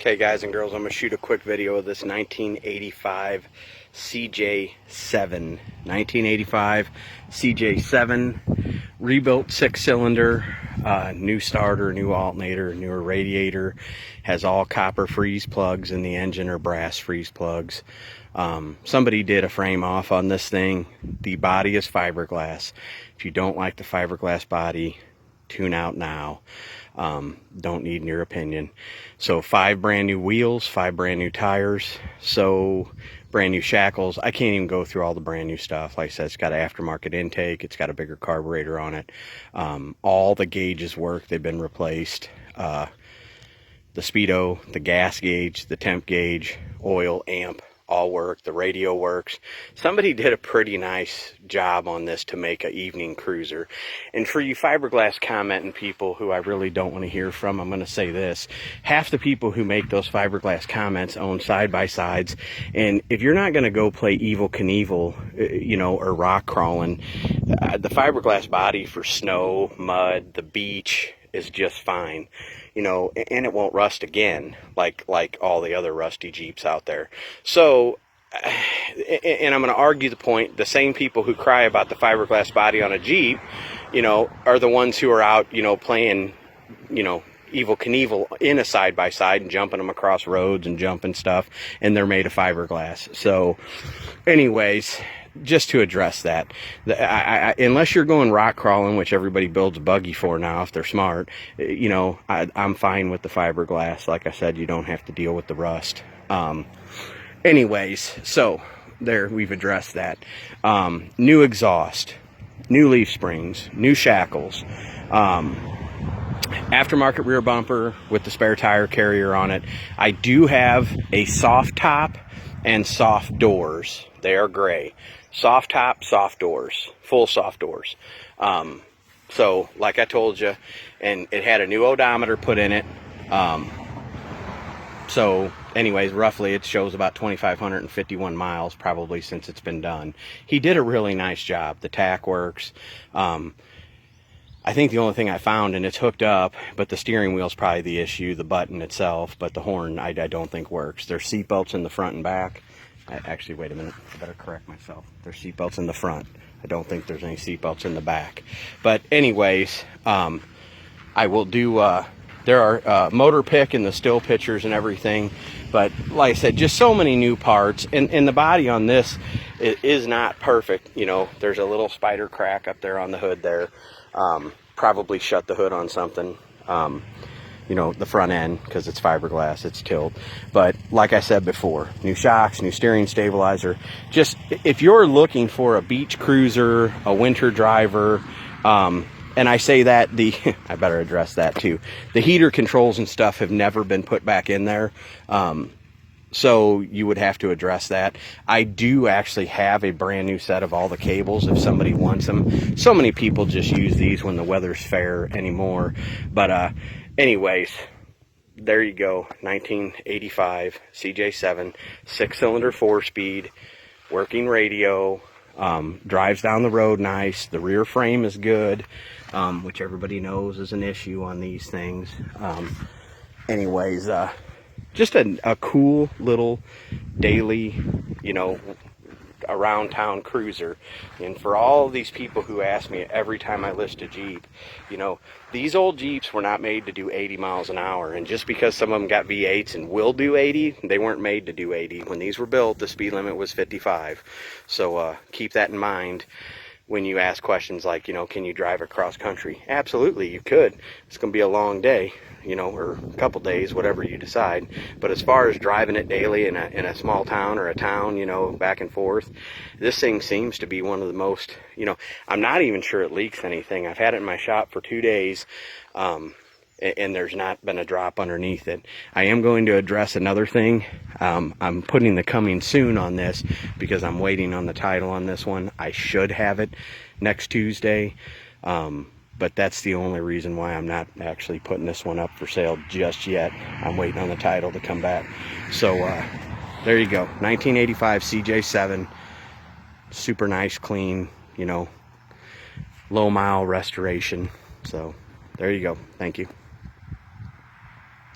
Okay, guys and girls, I'm going to shoot a quick video of this 1985 CJ7. 1985 CJ7, rebuilt 6-cylinder, new starter, new alternator, newer radiator, has all copper freeze plugs in the engine or brass freeze plugs. Somebody did a frame off on this thing. The body is fiberglass. If you don't like the fiberglass body, tune out now. Don't need your opinion. So 5 brand new wheels, 5 brand new tires, so brand new shackles. I can't even go through all the brand new stuff. Like I said, it's got an aftermarket intake, it's got a bigger carburetor on it. All the gauges work, they've been replaced. The speedo, the gas gauge, the temp gauge, oil, amp, all work. The radio works. Somebody did a pretty nice job on this to make an evening cruiser. And for you fiberglass commenting people who I really don't want to hear from, I'm going to say this: half the people who make those fiberglass comments own side-by-sides, and if you're not going to go play Evel Knievel, or rock crawling, the fiberglass body for snow, mud, the beach is just fine. And it won't rust again like all the other rusty Jeeps out there. So, and I'm going to argue the point, the same people who cry about the fiberglass body on a Jeep, are the ones who are out, playing, Evel Knievel in a side-by-side and jumping them across roads and jumping stuff, and they're made of fiberglass. So, anyways, just to address that, unless you're going rock crawling, which everybody builds a buggy for now if they're smart, I'm fine with the fiberglass. Like I said, you don't have to deal with the rust. Anyways, so there, we've addressed that. New exhaust, new leaf springs, new shackles, aftermarket rear bumper with the spare tire carrier on it. I do have a soft top and soft doors. They are gray. Soft top, soft doors, full soft doors. So like I told you, and it had a new odometer put in it. So anyways, roughly it shows about 2,551 miles probably since it's been done. He did a really nice job. The tack works. I think the only thing I found, and it's hooked up, but the steering wheel's probably the issue, the button itself, but the horn I don't think works. There's seat belts in the front and back. Actually, wait a minute, I better correct myself. There's seat belts in the front. I don't think there's any seat belts in the back. But anyways, I will do, there are motor pick and the still pictures and everything. But like I said, just so many new parts. And the body on this is not perfect. There's a little spider crack up there on the hood there. Probably shut the hood on something. The front end, because it's fiberglass, it's tilt. But like I said before, new shocks, new steering stabilizer. Just if you're looking for a beach cruiser, a winter driver, and I say that I better address that too. The heater controls and stuff have never been put back in there. So you would have to address that. I do actually have a brand new set of all the cables if somebody wants them. So many people just use these when the weather's fair anymore. But anyways, there you go. 1985 CJ7, 6-cylinder 4-speed, working radio, drives down the road nice. The rear frame is good, which everybody knows is an issue on these things. Anyways, just a cool little daily, around town cruiser. And for all of these people who ask me every time I list a Jeep, these old Jeeps were not made to do 80 miles an hour. And just because some of them got V8s and will do 80, they weren't made to do 80. When these were built, the speed limit was 55. So keep that in mind when you ask questions like, can you drive across country? Absolutely, you could. It's going to be a long day, or a couple days, whatever you decide. But as far as driving it daily in a small town or a town, back and forth, this thing seems to be one of the most, I'm not even sure it leaks anything. I've had it in my shop for 2 days, and there's not been a drop underneath it. I am going to address another thing. I'm putting the coming soon on this because I'm waiting on the title on this one. I should have it next Tuesday, but that's the only reason why I'm not actually putting this one up for sale just yet. I'm waiting on the title to come back. So there you go, 1985 CJ7, super nice, clean, low mile restoration. So there you go. Thank you.